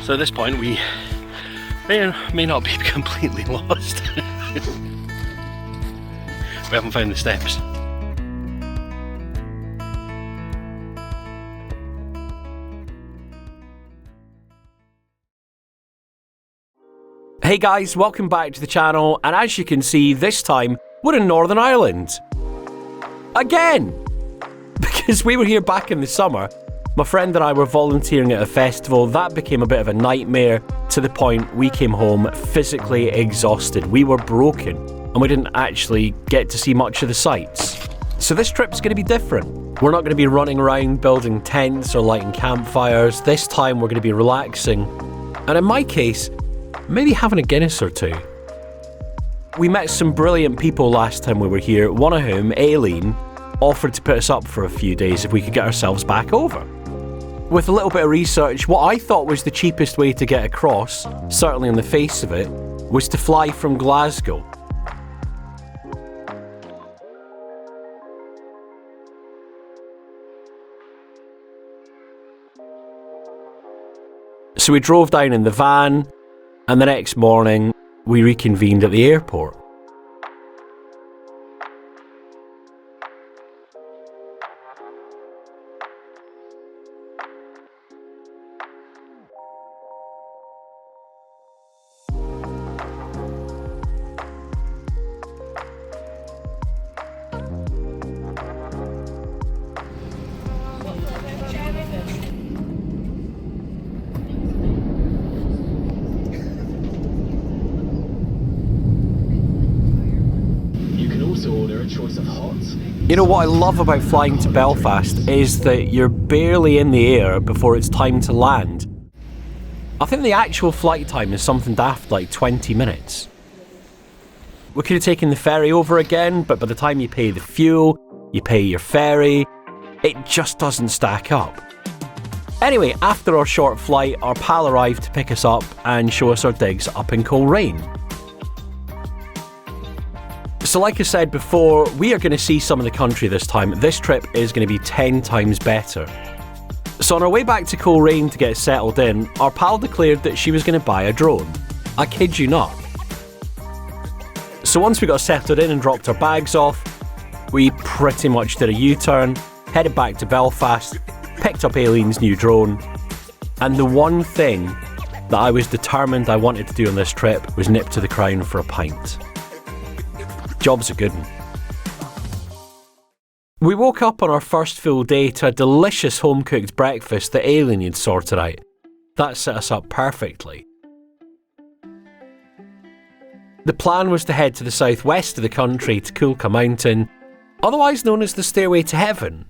So at this point we may not be completely lost. We haven't found the steps. Hey guys, welcome back to the channel, and as you can see, this time we're in Northern Ireland. Again! Because we were here back in the summer. My friend and I were volunteering at a festival. That became a bit of a nightmare to the point we came home physically exhausted. We were broken and we didn't actually get to see much of the sights. So this trip's going to be different. We're not going to be running around building tents or lighting campfires. This time we're going to be relaxing. And in my case, maybe having a Guinness or two. We met some brilliant people last time we were here, one of whom, Aileen, offered to put us up for a few days if we could get ourselves back over. With a little bit of research, what I thought was the cheapest way to get across, certainly on the face of it, was to fly from Glasgow. So we drove down in the van, and the next morning we reconvened at the airport. Order a choice of hot. You know what I love about flying to Belfast is that you're barely in the air before it's time to land. I think the actual flight time is something daft like 20 minutes. We could have taken the ferry over again, but by the time you pay the fuel, you pay your ferry, it just doesn't stack up. Anyway, after our short flight, our pal arrived to pick us up and show us our digs up in Coleraine. So like I said before, we are going to see some of the country this time. This trip is going to be 10 times better. So on our way back to Coleraine to get settled in, our pal declared that she was going to buy a drone. I kid you not. So once we got settled in and dropped our bags off, we pretty much did a U-turn, headed back to Belfast, picked up Aileen's new drone, and the one thing that I was determined I wanted to do on this trip was nip to the Crown for a pint. Job's a good one. We woke up on our first full day to a delicious home-cooked breakfast that Aileen had sorted out. That set us up perfectly. The plan was to head to the southwest of the country to Cuilcagh Mountain, otherwise known as the Stairway to Heaven.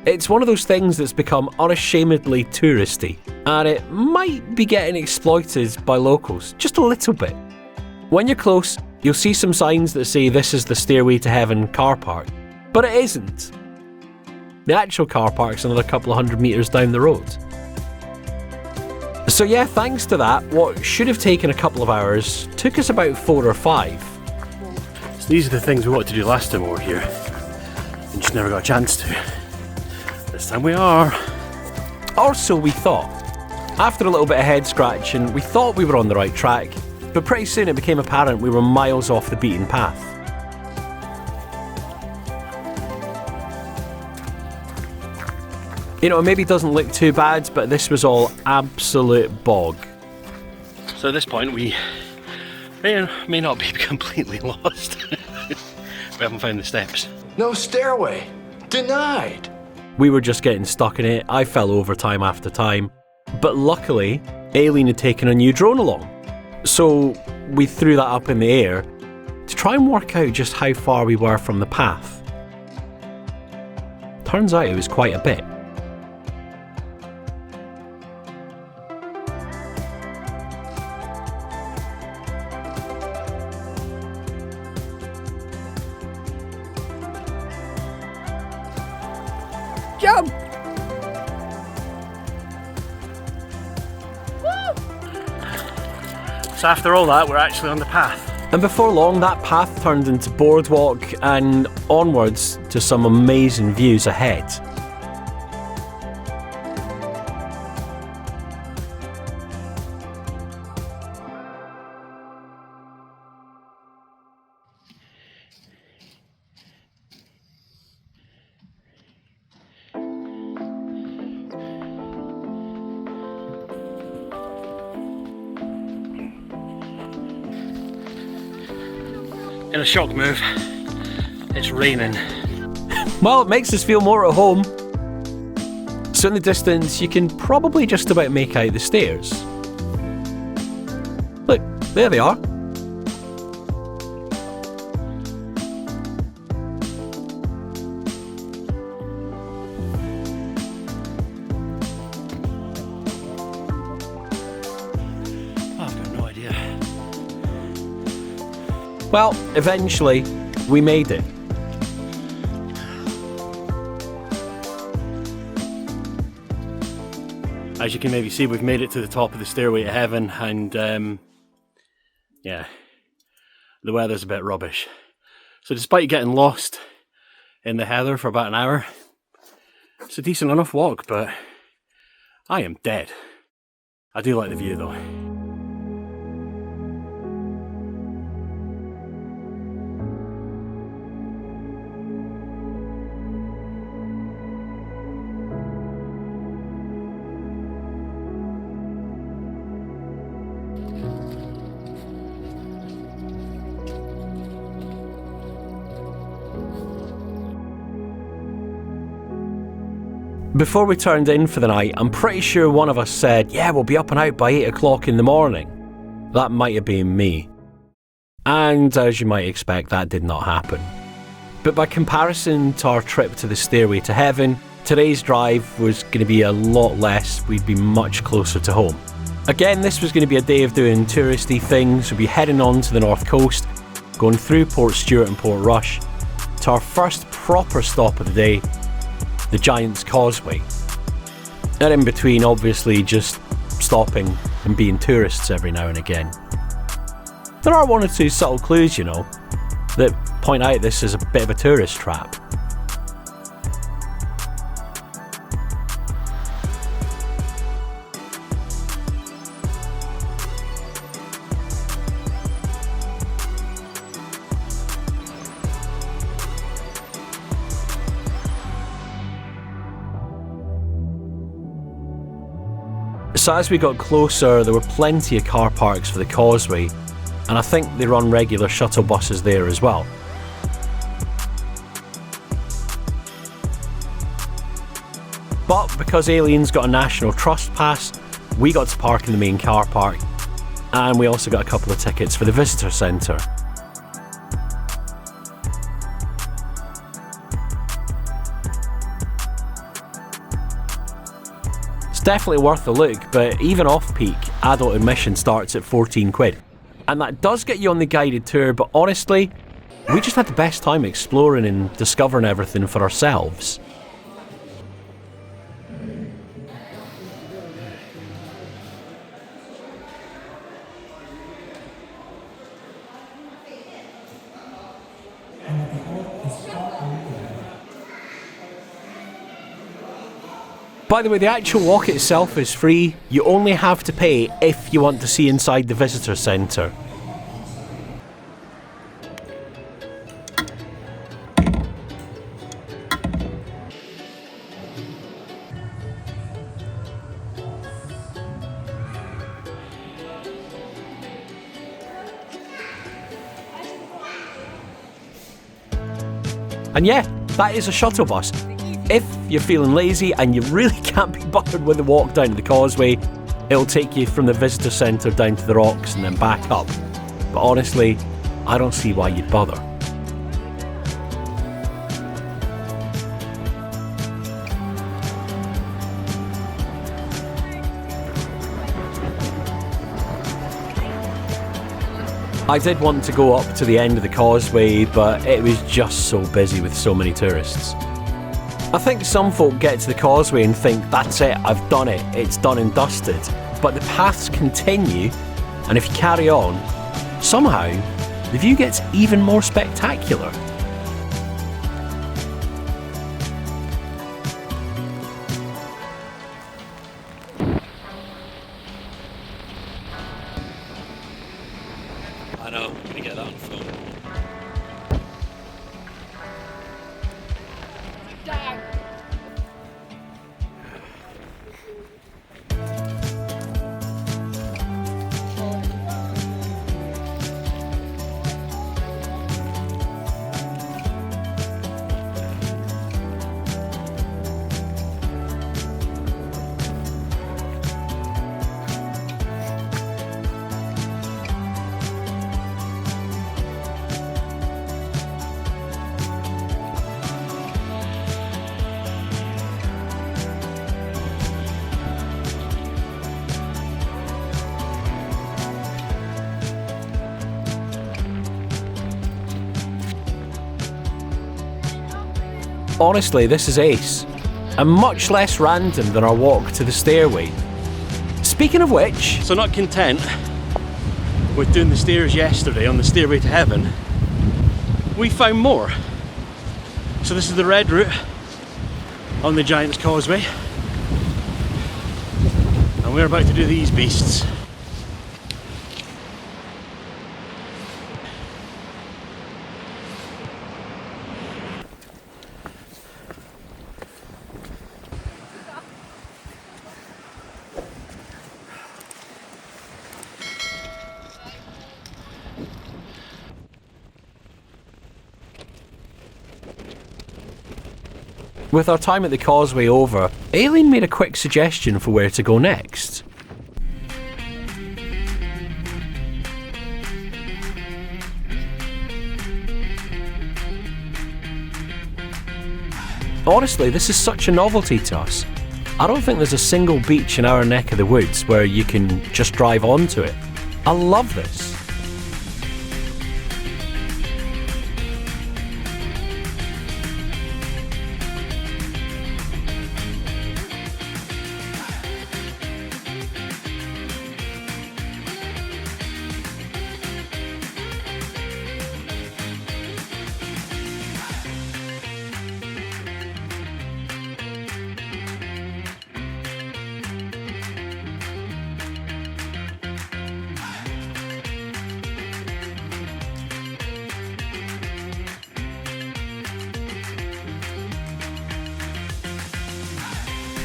It's one of those things that's become unashamedly touristy, and it might be getting exploited by locals, just a little bit. When you're close, you'll see some signs that say this is the Stairway to Heaven car park, but it isn't. The actual car park's another couple of 100 metres down the road. So yeah, thanks to that, what should have taken a couple of hours took us about 4 or 5. So these are the things we wanted to do last time we were here, and just never got a chance to. This time we are. Or so we thought. After a little bit of head scratching, we thought we were on the right track, but pretty soon it became apparent we were miles off the beaten path. You know, it maybe doesn't look too bad, but this was all absolute bog. So at this point we may not be completely lost. We haven't found the steps. No stairway. Denied. We were just getting stuck in it. I fell over time after time. But luckily, Aileen had taken a new drone along. So we threw that up in the air to try and work out just how far we were from the path. Turns out it was quite a bit. Jump! So after all that, we're actually on the path. And before long, that path turned into Boardwalk and onwards to some amazing views ahead. In a shock move, it's raining. Well, it makes us feel more at home. So in the distance, you can probably just about make out the stairs. Look, there they are. I've got no idea. Well, eventually, we made it. As you can maybe see, we've made it to the top of the Stairway to Heaven, and yeah, the weather's a bit rubbish. So despite getting lost in the heather for about an hour, it's a decent enough walk, but I am dead. I do like the view though. Before we turned in for the night, I'm pretty sure one of us said, yeah, we'll be up and out by 8 o'clock in the morning. That might have been me. And as you might expect, that did not happen. But by comparison to our trip to the Stairway to Heaven, today's drive was going to be a lot less. We'd be much closer to home. Again, this was going to be a day of doing touristy things. We'd be heading on to the north coast, going through Port Stewart and Port Rush, to our first proper stop of the day, the Giant's Causeway. And in between, obviously, just stopping and being tourists every now and again. There are one or two subtle clues, you know, that point out this is a bit of a tourist trap. So as we got closer, there were plenty of car parks for the Causeway, and I think they run regular shuttle buses there as well. But because Alien's got a National Trust pass, we got to park in the main car park, and we also got a couple of tickets for the visitor centre. It's definitely worth a look, but even off-peak, adult admission starts at 14 quid. And that does get you on the guided tour, but honestly, we just had the best time exploring and discovering everything for ourselves. By the way, the actual walk itself is free. You only have to pay if you want to see inside the visitor centre. And yeah, that is a shuttle bus. If you're feeling lazy and you really can't be bothered with the walk down to the Causeway, it'll take you from the visitor centre down to the rocks and then back up. But honestly, I don't see why you'd bother. I did want to go up to the end of the Causeway, but it was just so busy with so many tourists. I think some folk get to the Causeway and think, that's it, I've done it, it's done and dusted. But the paths continue, and if you carry on, somehow the view gets even more spectacular. I know, I'm gonna get that on film. Honestly, this is ace, and much less random than our walk to the stairway. Speaking of which... So not content with doing the stairs yesterday on the stairway to heaven, we found more. So this is the red route on the Giant's Causeway, and we're about to do these beasts. With our time at the Causeway over, Aileen made a quick suggestion for where to go next. Honestly, this is such a novelty to us. I don't think there's a single beach in our neck of the woods where you can just drive onto it. I love this.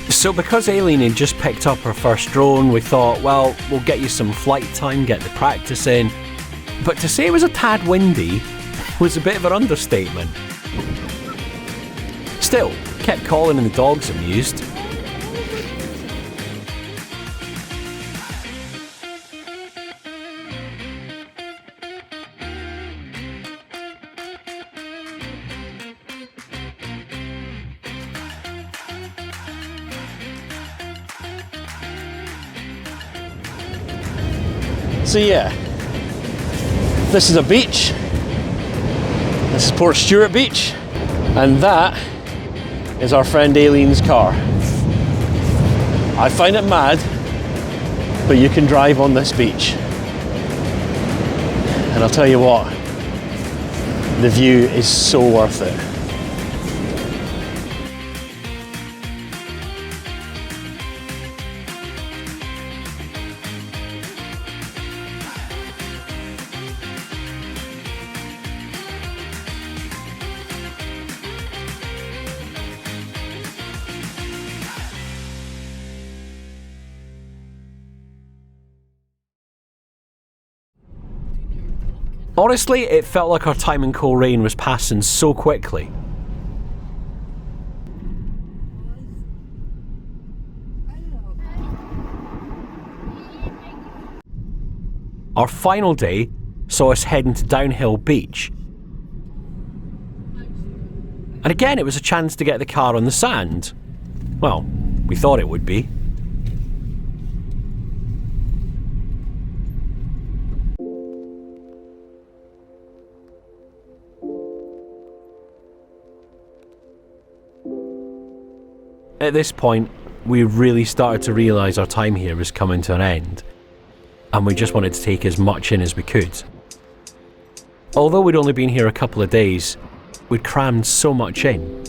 So because Aileen had just picked up her first drone, we thought, well, we'll get you some flight time, get the practice in. But to say it was a tad windy was a bit of an understatement. Still, kept Colin and the dogs amused. So yeah, this is a beach. This is Port Stewart Beach, and that is our friend Aileen's car. I find it mad, but you can drive on this beach. And I'll tell you what, the view is so worth it. Honestly, it felt like our time in Coleraine was passing so quickly. Our final day saw us heading to Downhill Beach. And again, it was a chance to get the car on the sand. Well, we thought it would be. At this point, we really started to realise our time here was coming to an end, and we just wanted to take as much in as we could. Although we'd only been here a couple of days, we'd crammed so much in.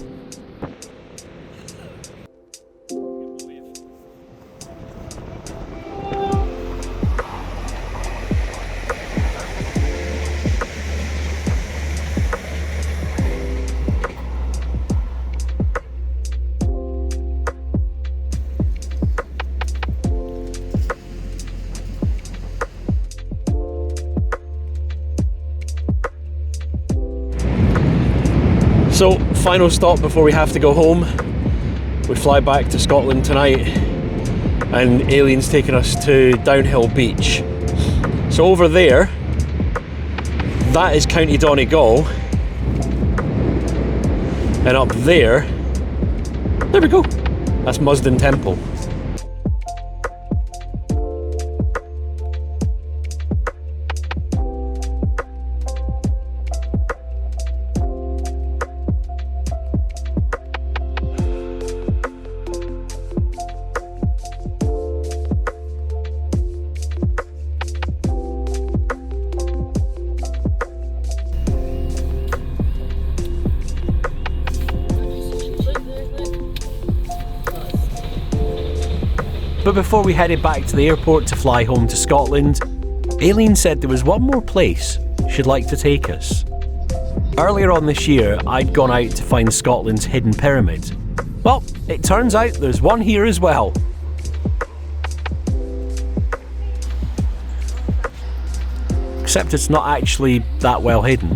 So, final stop before we have to go home. We fly back to Scotland tonight, and Aileen's taking us to Downhill Beach. So over there, that is County Donegal, and up there we go, that's Musden Temple. But before we headed back to the airport to fly home to Scotland, Aileen said there was one more place she'd like to take us. Earlier on this year, I'd gone out to find Scotland's hidden pyramid. Well, it turns out there's one here as well. Except it's not actually that well hidden.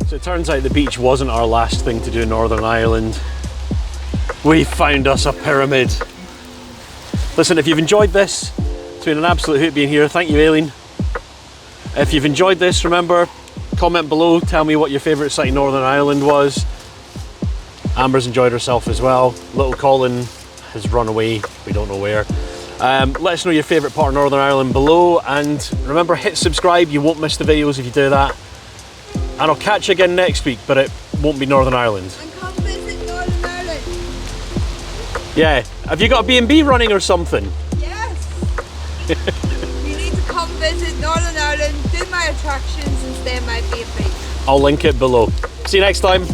So it turns out the beach wasn't our last thing to do in Northern Ireland. We found us a pyramid. Listen, if you've enjoyed this, it's been an absolute hoot being here. Thank you, Aileen. If you've enjoyed this, remember, comment below, tell me what your favourite site in Northern Ireland was. Amber's enjoyed herself as well. Little Colin has run away, we don't know where. Let us know your favourite part of Northern Ireland below, and remember, hit subscribe, you won't miss the videos if you do that. And I'll catch you again next week, but it won't be Northern Ireland. And come visit Northern Ireland. Yeah, have you got a B&B running or something? Yes. You need to come visit Northern Ireland, do my attractions and stay in my B&B. I'll link it below. See you next time.